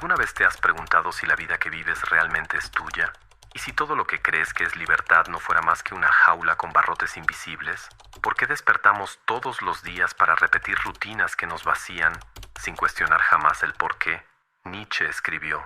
¿Alguna vez te has preguntado si la vida que vives realmente es tuya? ¿Y si todo lo que crees que es libertad no fuera más que una jaula con barrotes invisibles? ¿Por qué despertamos todos los días para repetir rutinas que nos vacían, sin cuestionar jamás el por qué? Nietzsche escribió: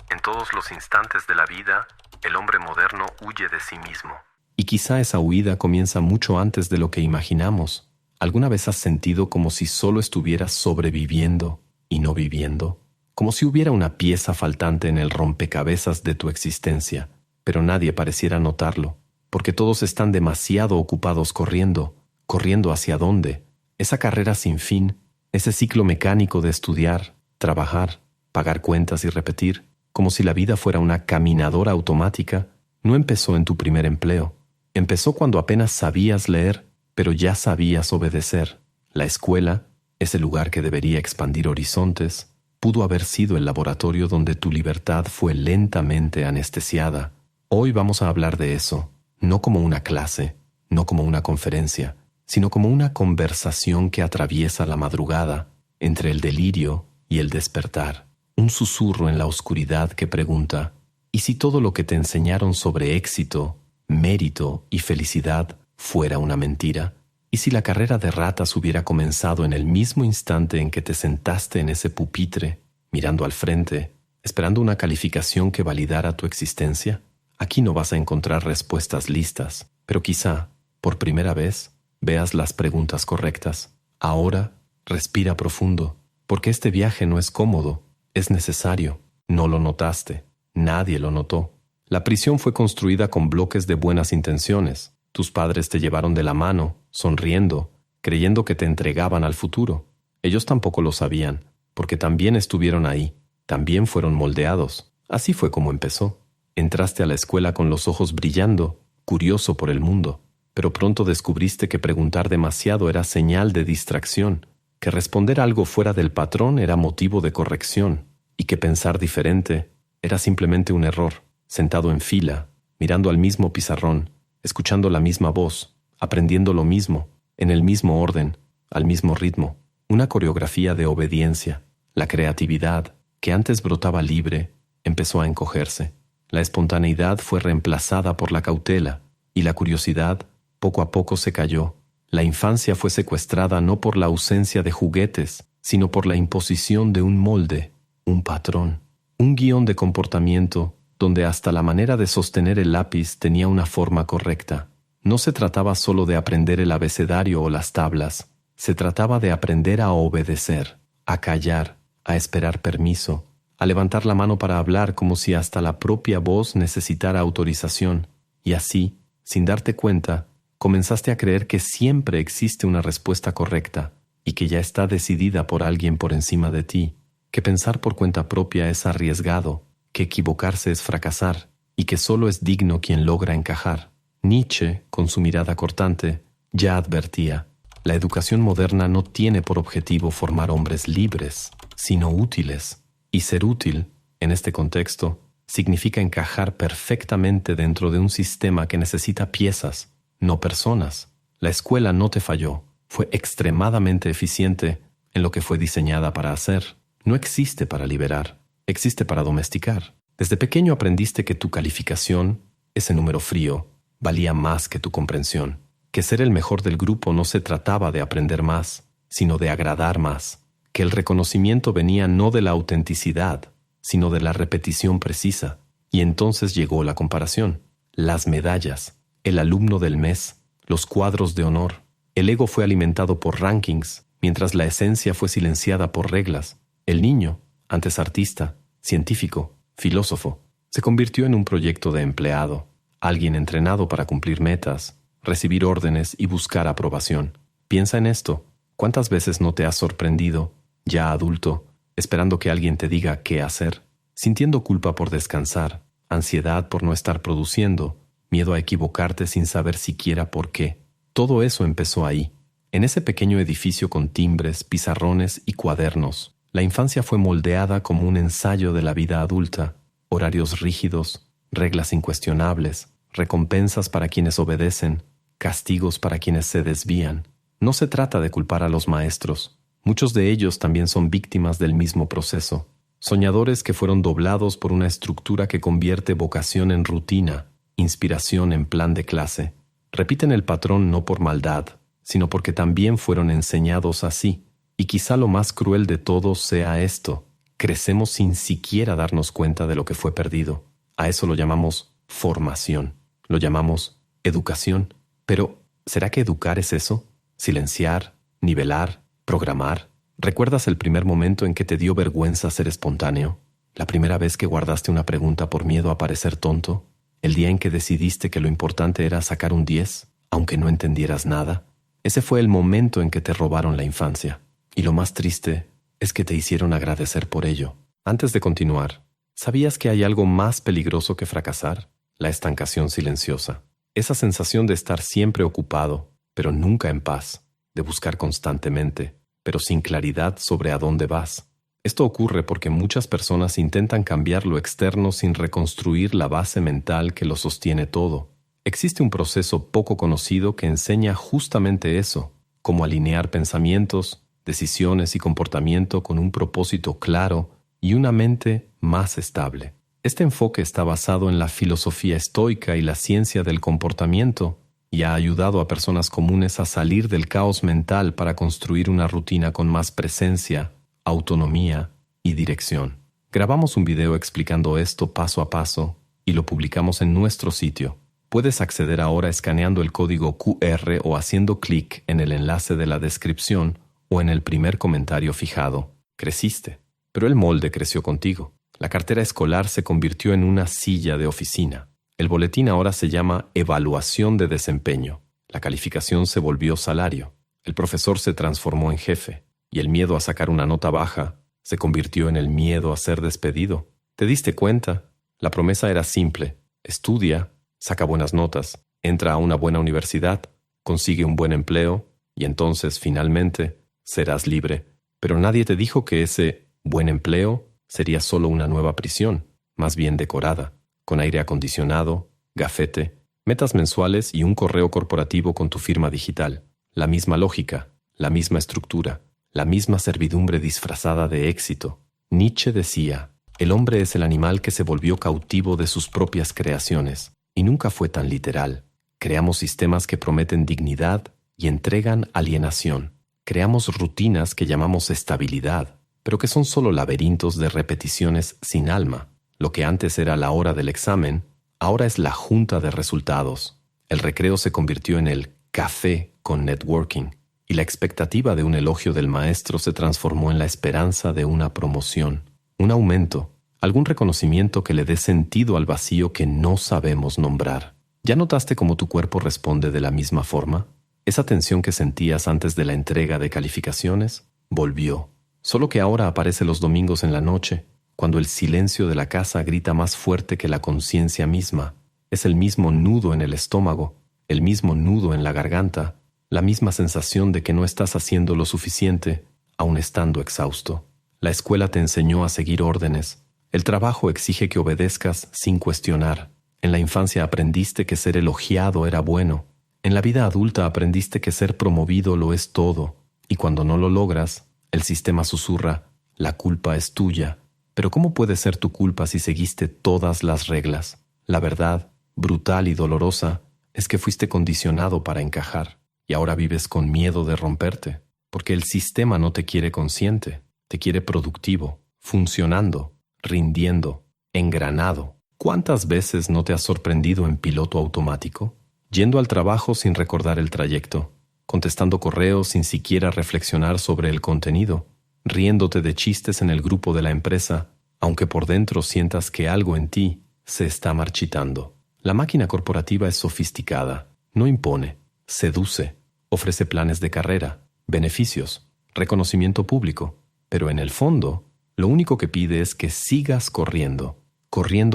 en todos los instantes de la vida, el hombre moderno huye de sí mismo. Y quizá esa huida comienza mucho antes de lo que imaginamos. ¿Alguna vez has sentido como si solo estuvieras sobreviviendo y no viviendo? Como si hubiera una pieza faltante en el rompecabezas de tu existencia, pero nadie pareciera notarlo, porque todos están demasiado ocupados corriendo. ¿Corriendo hacia dónde? Esa carrera sin fin, ese ciclo mecánico de estudiar, trabajar, pagar cuentas y repetir, como si la vida fuera una caminadora automática, no empezó en tu primer empleo. Empezó cuando apenas sabías leer, pero ya sabías obedecer. La escuela, ese lugar que debería expandir horizontes, pudo haber sido el laboratorio donde tu libertad fue lentamente anestesiada. Hoy vamos a hablar de eso, no como una clase, no como una conferencia, sino como una conversación que atraviesa la madrugada, entre el delirio y el despertar. Un susurro en la oscuridad que pregunta: ¿y si todo lo que te enseñaron sobre éxito, mérito y felicidad fuera una mentira? ¿Y si la carrera de ratas hubiera comenzado en el mismo instante en que te sentaste en ese pupitre, mirando al frente, esperando una calificación que validara tu existencia? Aquí no vas a encontrar respuestas listas, pero quizá, por primera vez, veas las preguntas correctas. Ahora, respira profundo, porque este viaje no es cómodo, es necesario. No lo notaste, nadie lo notó. La prisión fue construida con bloques de buenas intenciones. Tus padres te llevaron de la mano, sonriendo, creyendo que te entregaban al futuro. Ellos tampoco lo sabían, porque también estuvieron ahí, también fueron moldeados. Así fue como empezó. Entraste a la escuela con los ojos brillando, curioso por el mundo, pero pronto descubriste que preguntar demasiado era señal de distracción, que responder algo fuera del patrón era motivo de corrección, y que pensar diferente era simplemente un error. Sentado en fila, mirando al mismo pizarrón, escuchando la misma voz, aprendiendo lo mismo, en el mismo orden, al mismo ritmo. Una coreografía de obediencia. La creatividad, que antes brotaba libre, empezó a encogerse. La espontaneidad fue reemplazada por la cautela, y la curiosidad poco a poco se cayó. La infancia fue secuestrada no por la ausencia de juguetes, sino por la imposición de un molde, un patrón, un guión de comportamiento donde hasta la manera de sostener el lápiz tenía una forma correcta. No se trataba solo de aprender el abecedario o las tablas, se trataba de aprender a obedecer, a callar, a esperar permiso, a levantar la mano para hablar como si hasta la propia voz necesitara autorización. Y así, sin darte cuenta, comenzaste a creer que siempre existe una respuesta correcta y que ya está decidida por alguien por encima de ti, que pensar por cuenta propia es arriesgado, que equivocarse es fracasar y que solo es digno quien logra encajar. Nietzsche, con su mirada cortante, ya advertía: la educación moderna no tiene por objetivo formar hombres libres, sino útiles. Y ser útil, en este contexto, significa encajar perfectamente dentro de un sistema que necesita piezas, no personas. La escuela no te falló, fue extremadamente eficiente en lo que fue diseñada para hacer. No existe para liberar, existe para domesticar. Desde pequeño aprendiste que tu calificación, ese número frío, valía más que tu comprensión, que ser el mejor del grupo no se trataba de aprender más, sino de agradar más, que el reconocimiento venía no de la autenticidad, sino de la repetición precisa. Y entonces llegó la comparación, las medallas, el alumno del mes, los cuadros de honor. El ego fue alimentado por rankings, mientras la esencia fue silenciada por reglas. El niño, antes artista, científico, filósofo, se convirtió en un proyecto de empleado, alguien entrenado para cumplir metas, recibir órdenes y buscar aprobación. Piensa en esto. ¿Cuántas veces no te has sorprendido, ya adulto, esperando que alguien te diga qué hacer, sintiendo culpa por descansar, ansiedad por no estar produciendo, miedo a equivocarte sin saber siquiera por qué? Todo eso empezó ahí, en ese pequeño edificio con timbres, pizarrones y cuadernos. La infancia fue moldeada como un ensayo de la vida adulta, horarios rígidos, reglas incuestionables, recompensas para quienes obedecen, castigos para quienes se desvían. No se trata de culpar a los maestros. Muchos de ellos también son víctimas del mismo proceso. Soñadores que fueron doblados por una estructura que convierte vocación en rutina, inspiración en plan de clase. Repiten el patrón no por maldad, sino porque también fueron enseñados así. Y quizá lo más cruel de todo sea esto: crecemos sin siquiera darnos cuenta de lo que fue perdido. A eso lo llamamos formación, lo llamamos educación. Pero, ¿será que educar es eso? Silenciar, nivelar, programar. ¿Recuerdas el primer momento en que te dio vergüenza ser espontáneo? ¿La primera vez que guardaste una pregunta por miedo a parecer tonto? ¿El día en que decidiste que lo importante era sacar un 10, aunque no entendieras nada? Ese fue el momento en que te robaron la infancia. Y lo más triste es que te hicieron agradecer por ello. Antes de continuar, ¿sabías que hay algo más peligroso que fracasar? La estancación silenciosa. Esa sensación de estar siempre ocupado, pero nunca en paz, de buscar constantemente, pero sin claridad sobre a dónde vas. Esto ocurre porque muchas personas intentan cambiar lo externo sin reconstruir la base mental que lo sostiene todo. Existe un proceso poco conocido que enseña justamente eso, cómo alinear pensamientos, decisiones y comportamiento con un propósito claro y una mente más estable. Este enfoque está basado en la filosofía estoica y la ciencia del comportamiento, y ha ayudado a personas comunes a salir del caos mental para construir una rutina con más presencia, autonomía y dirección. Grabamos un video explicando esto paso a paso y lo publicamos en nuestro sitio. Puedes acceder ahora escaneando el código QR o haciendo clic en el enlace de la descripción o en el primer comentario fijado. Creciste, pero el molde creció contigo. La cartera escolar se convirtió en una silla de oficina. El boletín ahora se llama evaluación de desempeño. La calificación se volvió salario. El profesor se transformó en jefe. Y el miedo a sacar una nota baja se convirtió en el miedo a ser despedido. ¿Te diste cuenta? La promesa era simple. Estudia, saca buenas notas, entra a una buena universidad, consigue un buen empleo y entonces, finalmente, serás libre. Pero nadie te dijo que ese buen empleo sería solo una nueva prisión, más bien decorada, con aire acondicionado, gafete, metas mensuales y un correo corporativo con tu firma digital. La misma lógica, la misma estructura, la misma servidumbre disfrazada de éxito. Nietzsche decía: el hombre es el animal que se volvió cautivo de sus propias creaciones. Y nunca fue tan literal. Creamos sistemas que prometen dignidad y entregan alienación. Creamos rutinas que llamamos estabilidad, pero que son solo laberintos de repeticiones sin alma. Lo que antes era la hora del examen, ahora es la junta de resultados. El recreo se convirtió en el café con networking, y la expectativa de un elogio del maestro se transformó en la esperanza de una promoción, un aumento, algún reconocimiento que le dé sentido al vacío que no sabemos nombrar. ¿Ya notaste cómo tu cuerpo responde de la misma forma? Esa tensión que sentías antes de la entrega de calificaciones volvió, solo que ahora aparece los domingos en la noche, cuando el silencio de la casa grita más fuerte que la conciencia misma. Es el mismo nudo en el estómago, el mismo nudo en la garganta, la misma sensación de que no estás haciendo lo suficiente, aun estando exhausto. La escuela te enseñó a seguir órdenes. El trabajo exige que obedezcas sin cuestionar. En la infancia aprendiste que ser elogiado era bueno. En la vida adulta aprendiste que ser promovido lo es todo. Y cuando no lo logras, el sistema susurra: la culpa es tuya. Pero ¿cómo puede ser tu culpa si seguiste todas las reglas? La verdad, brutal y dolorosa, es que fuiste condicionado para encajar. Y ahora vives con miedo de romperte. Porque el sistema no te quiere consciente. Te quiere productivo, funcionando, rindiendo, engranado. ¿Cuántas veces no te has sorprendido en piloto automático? Yendo al trabajo sin recordar el trayecto, contestando correos sin siquiera reflexionar sobre el contenido, riéndote de chistes en el grupo de la empresa, aunque por dentro sientas que algo en ti se está marchitando. La máquina corporativa es sofisticada, no impone, seduce, ofrece planes de carrera, beneficios, reconocimiento público, pero en el fondo, lo único que pide es que sigas corriendo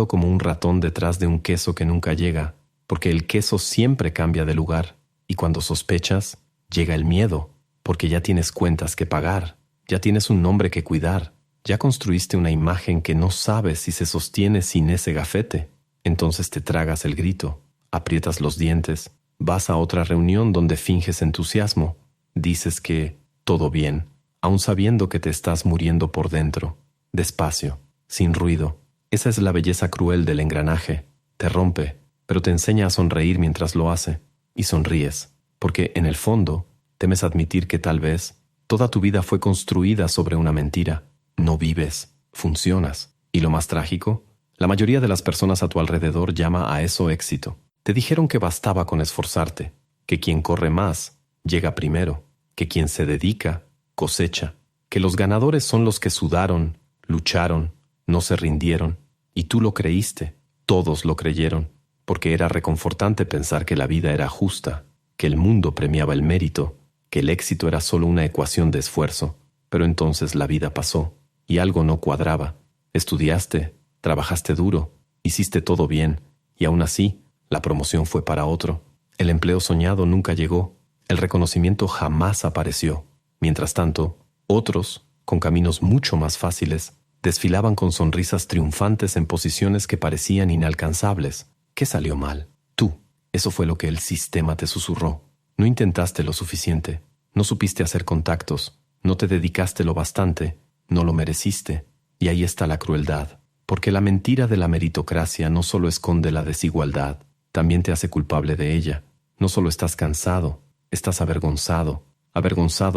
como un ratón detrás de un queso que nunca llega, porque el queso siempre cambia de lugar, y cuando sospechas, llega el miedo, porque ya tienes cuentas que pagar, ya tienes un nombre que cuidar, ya construiste una imagen que no sabes si se sostiene sin ese gafete. Entonces te tragas el grito, aprietas los dientes, vas a otra reunión donde finges entusiasmo, dices que todo bien, aun sabiendo que te estás muriendo por dentro. Despacio, sin ruido. Esa es la belleza cruel del engranaje. Te rompe, pero te enseña a sonreír mientras lo hace. Y sonríes, porque en el fondo temes admitir que tal vez toda tu vida fue construida sobre una mentira. No vives, funcionas. Y lo más trágico, la mayoría de las personas a tu alrededor llama a eso éxito. Te dijeron que bastaba con esforzarte, que quien corre más llega primero, que quien se dedica cosecha, que los ganadores son los que sudaron, lucharon, no se rindieron, y tú lo creíste, todos lo creyeron, porque era reconfortante pensar que la vida era justa, que el mundo premiaba el mérito, que el éxito era solo una ecuación de esfuerzo. Pero entonces la vida pasó, y algo no cuadraba. Estudiaste, trabajaste duro, hiciste todo bien, y aún así, la promoción fue para otro. El empleo soñado nunca llegó, el reconocimiento jamás apareció. Mientras tanto, otros, con caminos mucho más fáciles, desfilaban con sonrisas triunfantes en posiciones que parecían inalcanzables. ¿Qué salió mal? Tú. Eso fue lo que el sistema te susurró. No intentaste lo suficiente, no supiste hacer contactos, no te dedicaste lo bastante, no lo mereciste. Y ahí está la crueldad, porque la mentira de la meritocracia no solo esconde la desigualdad, también te hace culpable de ella. No solo estás cansado, estás avergonzado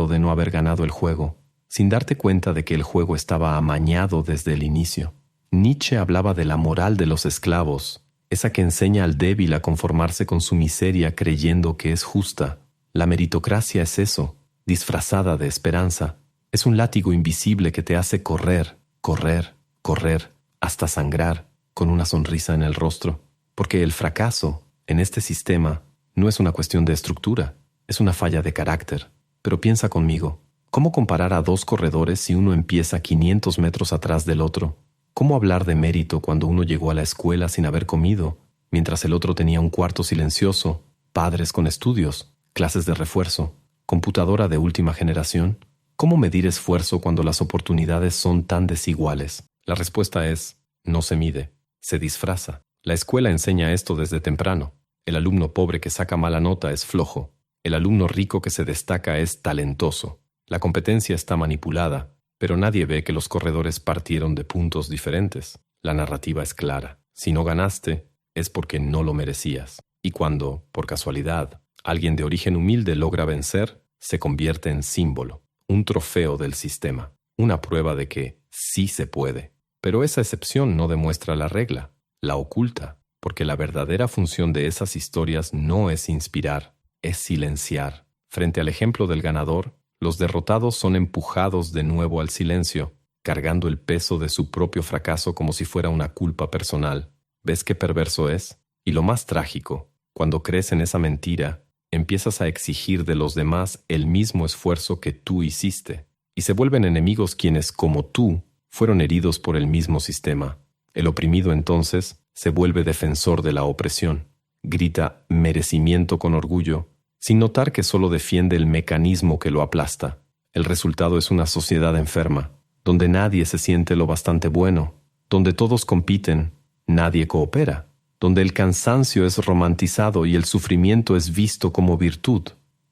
de no haber ganado el juego, sin darte cuenta de que el juego estaba amañado desde el inicio. Nietzsche hablaba de la moral de los esclavos, esa que enseña al débil a conformarse con su miseria creyendo que es justa. La meritocracia es eso, disfrazada de esperanza. Es un látigo invisible que te hace correr, correr, correr, hasta sangrar, con una sonrisa en el rostro. Porque el fracaso, en este sistema, no es una cuestión de estructura, es una falla de carácter. Pero piensa conmigo, ¿cómo comparar a dos corredores si uno empieza 500 metros atrás del otro? ¿Cómo hablar de mérito cuando uno llegó a la escuela sin haber comido, mientras el otro tenía un cuarto silencioso, padres con estudios, clases de refuerzo, computadora de última generación? ¿Cómo medir esfuerzo cuando las oportunidades son tan desiguales? La respuesta es, no se mide, se disfraza. La escuela enseña esto desde temprano. El alumno pobre que saca mala nota es flojo. El alumno rico que se destaca es talentoso. La competencia está manipulada, pero nadie ve que los corredores partieron de puntos diferentes. La narrativa es clara. Si no ganaste, es porque no lo merecías. Y cuando, por casualidad, alguien de origen humilde logra vencer, se convierte en símbolo, un trofeo del sistema, una prueba de que sí se puede. Pero esa excepción no demuestra la regla, la oculta, porque la verdadera función de esas historias no es inspirar, es silenciar. Frente al ejemplo del ganador, los derrotados son empujados de nuevo al silencio, cargando el peso de su propio fracaso como si fuera una culpa personal. ¿Ves qué perverso es? Y lo más trágico, cuando crees en esa mentira, empiezas a exigir de los demás el mismo esfuerzo que tú hiciste, y se vuelven enemigos quienes, como tú, fueron heridos por el mismo sistema. El oprimido entonces se vuelve defensor de la opresión. Grita merecimiento con orgullo, sin notar que solo defiende el mecanismo que lo aplasta. El resultado es una sociedad enferma, donde nadie se siente lo bastante bueno, donde todos compiten, nadie coopera, donde el cansancio es romantizado y el sufrimiento es visto como virtud,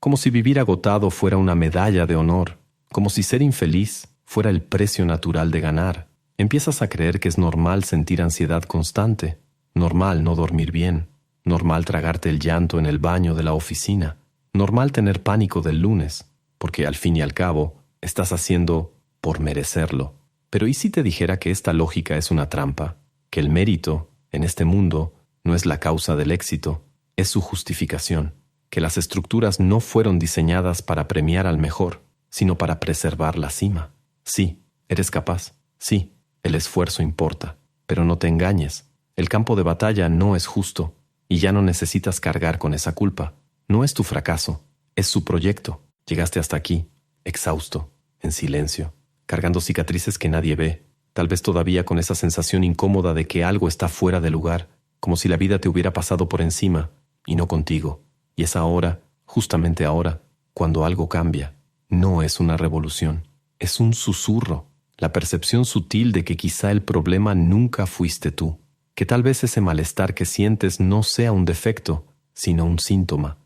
como si vivir agotado fuera una medalla de honor, como si ser infeliz fuera el precio natural de ganar. Empiezas a creer que es normal sentir ansiedad constante, normal no dormir bien, normal tragarte el llanto en el baño de la oficina, normal tener pánico del lunes, porque al fin y al cabo estás haciendo por merecerlo. Pero ¿y si te dijera que esta lógica es una trampa? Que el mérito, en este mundo, no es la causa del éxito, es su justificación. Que las estructuras no fueron diseñadas para premiar al mejor, sino para preservar la cima. Sí, eres capaz. Sí, el esfuerzo importa. Pero no te engañes. El campo de batalla no es justo. Y ya no necesitas cargar con esa culpa. No es tu fracaso, es su proyecto. Llegaste hasta aquí, exhausto, en silencio, cargando cicatrices que nadie ve, tal vez todavía con esa sensación incómoda de que algo está fuera de lugar, como si la vida te hubiera pasado por encima, y no contigo. Y es ahora, justamente ahora, cuando algo cambia. No es una revolución, es un susurro, la percepción sutil de que quizá el problema nunca fuiste tú, que tal vez ese malestar que sientes no sea un defecto, sino un síntoma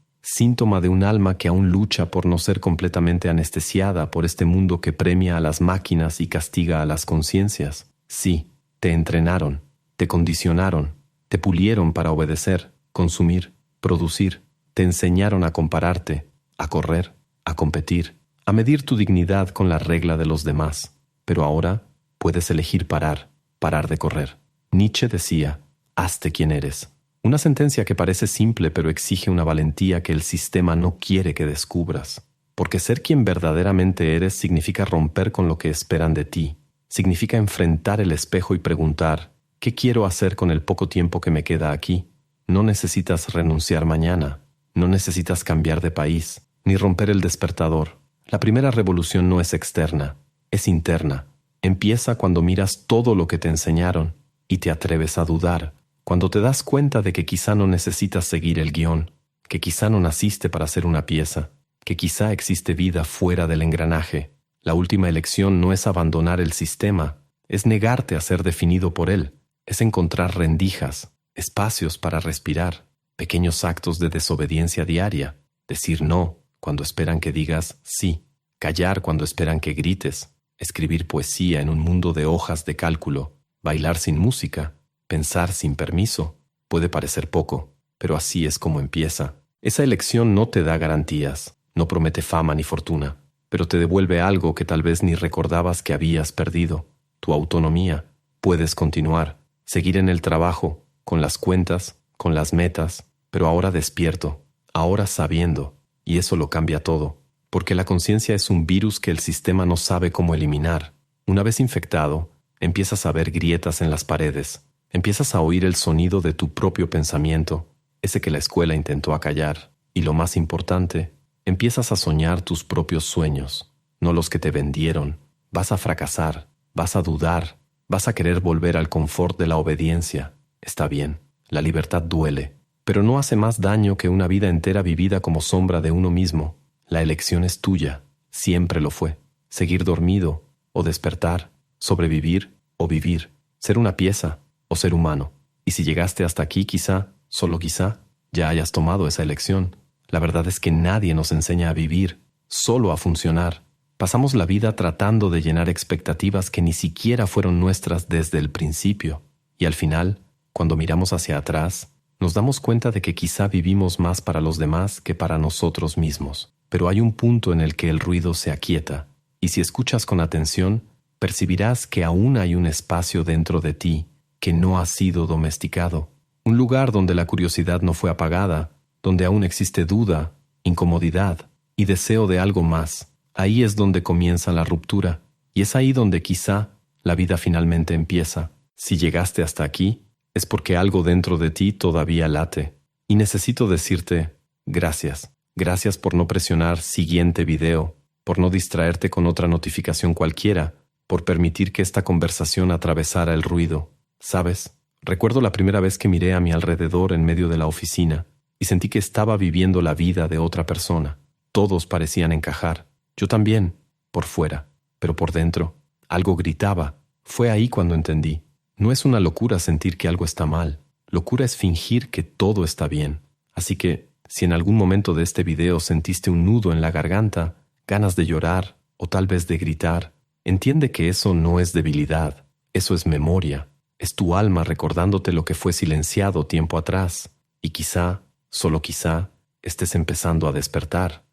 de un alma que aún lucha por no ser completamente anestesiada por este mundo que premia a las máquinas y castiga a las conciencias. Sí, te entrenaron, te condicionaron, te pulieron para obedecer, consumir, producir, te enseñaron a compararte, a correr, a competir, a medir tu dignidad con la regla de los demás. Pero ahora puedes elegir parar de correr. Nietzsche decía, hazte quien eres. Una sentencia que parece simple pero exige una valentía que el sistema no quiere que descubras. Porque ser quien verdaderamente eres significa romper con lo que esperan de ti. Significa enfrentar el espejo y preguntar, ¿qué quiero hacer con el poco tiempo que me queda aquí? No necesitas renunciar mañana. No necesitas cambiar de país, ni romper el despertador. La primera revolución no es externa, es interna. Empieza cuando miras todo lo que te enseñaron y te atreves a dudar. Cuando te das cuenta de que quizá no necesitas seguir el guión, que quizá no naciste para ser una pieza, que quizá existe vida fuera del engranaje. La última elección no es abandonar el sistema, es negarte a ser definido por él, es encontrar rendijas, espacios para respirar, pequeños actos de desobediencia diaria, decir no cuando esperan que digas sí, callar cuando esperan que grites, escribir poesía en un mundo de hojas de cálculo, bailar sin música, pensar sin permiso. Puede parecer poco, pero así es como empieza. Esa elección no te da garantías, no promete fama ni fortuna, pero te devuelve algo que tal vez ni recordabas que habías perdido, tu autonomía. Puedes continuar, seguir en el trabajo, con las cuentas, con las metas, pero ahora despierto, ahora sabiendo, y eso lo cambia todo, porque la conciencia es un virus que el sistema no sabe cómo eliminar. Una vez infectado, empiezas a ver grietas en las paredes, empiezas a oír el sonido de tu propio pensamiento, ese que la escuela intentó acallar, y lo más importante, empiezas a soñar tus propios sueños, no los que te vendieron. Vas a fracasar, vas a dudar, vas a querer volver al confort de la obediencia. Está bien, la libertad duele, pero no hace más daño que una vida entera vivida como sombra de uno mismo. La elección es tuya, siempre lo fue. Seguir dormido o despertar, sobrevivir o vivir, ser una pieza o ser humano. Y si llegaste hasta aquí, quizá, solo quizá, ya hayas tomado esa elección. La verdad es que nadie nos enseña a vivir, solo a funcionar. Pasamos la vida tratando de llenar expectativas que ni siquiera fueron nuestras desde el principio. Y al final, cuando miramos hacia atrás, nos damos cuenta de que quizá vivimos más para los demás que para nosotros mismos. Pero hay un punto en el que el ruido se aquieta, y si escuchas con atención, percibirás que aún hay un espacio dentro de ti que no ha sido domesticado. Un lugar donde la curiosidad no fue apagada, donde aún existe duda, incomodidad y deseo de algo más. Ahí es donde comienza la ruptura, y es ahí donde quizá la vida finalmente empieza. Si llegaste hasta aquí, es porque algo dentro de ti todavía late. Y necesito decirte gracias. Gracias por no presionar siguiente video, por no distraerte con otra notificación cualquiera, por permitir que esta conversación atravesara el ruido. ¿Sabes? Recuerdo la primera vez que miré a mi alrededor en medio de la oficina y sentí que estaba viviendo la vida de otra persona. Todos parecían encajar. Yo también, por fuera, pero por dentro. Algo gritaba. Fue ahí cuando entendí. No es una locura sentir que algo está mal. Locura es fingir que todo está bien. Así que, si en algún momento de este video sentiste un nudo en la garganta, ganas de llorar o tal vez de gritar, entiende que eso no es debilidad. Eso es memoria. Es tu alma recordándote lo que fue silenciado tiempo atrás. Y quizá, solo quizá, estés empezando a despertar.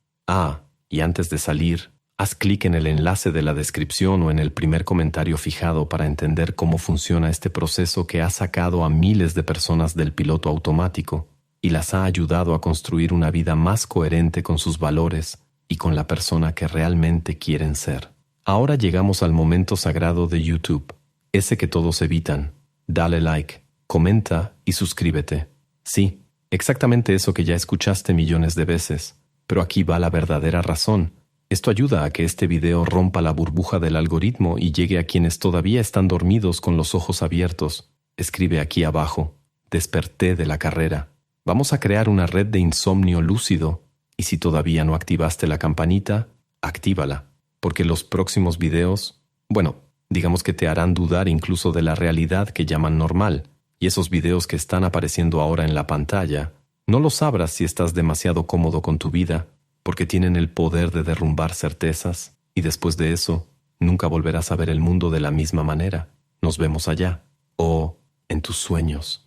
Y antes de salir, haz clic en el enlace de la descripción o en el primer comentario fijado para entender cómo funciona este proceso que ha sacado a miles de personas del piloto automático y las ha ayudado a construir una vida más coherente con sus valores y con la persona que realmente quieren ser. Ahora llegamos al momento sagrado de YouTube, ese que todos evitan. Dale like, comenta y suscríbete. Sí, exactamente eso que ya escuchaste millones de veces, pero aquí va la verdadera razón. Esto ayuda a que este video rompa la burbuja del algoritmo y llegue a quienes todavía están dormidos con los ojos abiertos. Escribe aquí abajo, desperté de la carrera. Vamos a crear una red de insomnio lúcido, y si todavía no activaste la campanita, actívala, porque los próximos videos, digamos que te harán dudar incluso de la realidad que llaman normal, y esos videos que están apareciendo ahora en la pantalla, no los abras si estás demasiado cómodo con tu vida, porque tienen el poder de derrumbar certezas, y después de eso, nunca volverás a ver el mundo de la misma manera. Nos vemos allá. tus sueños.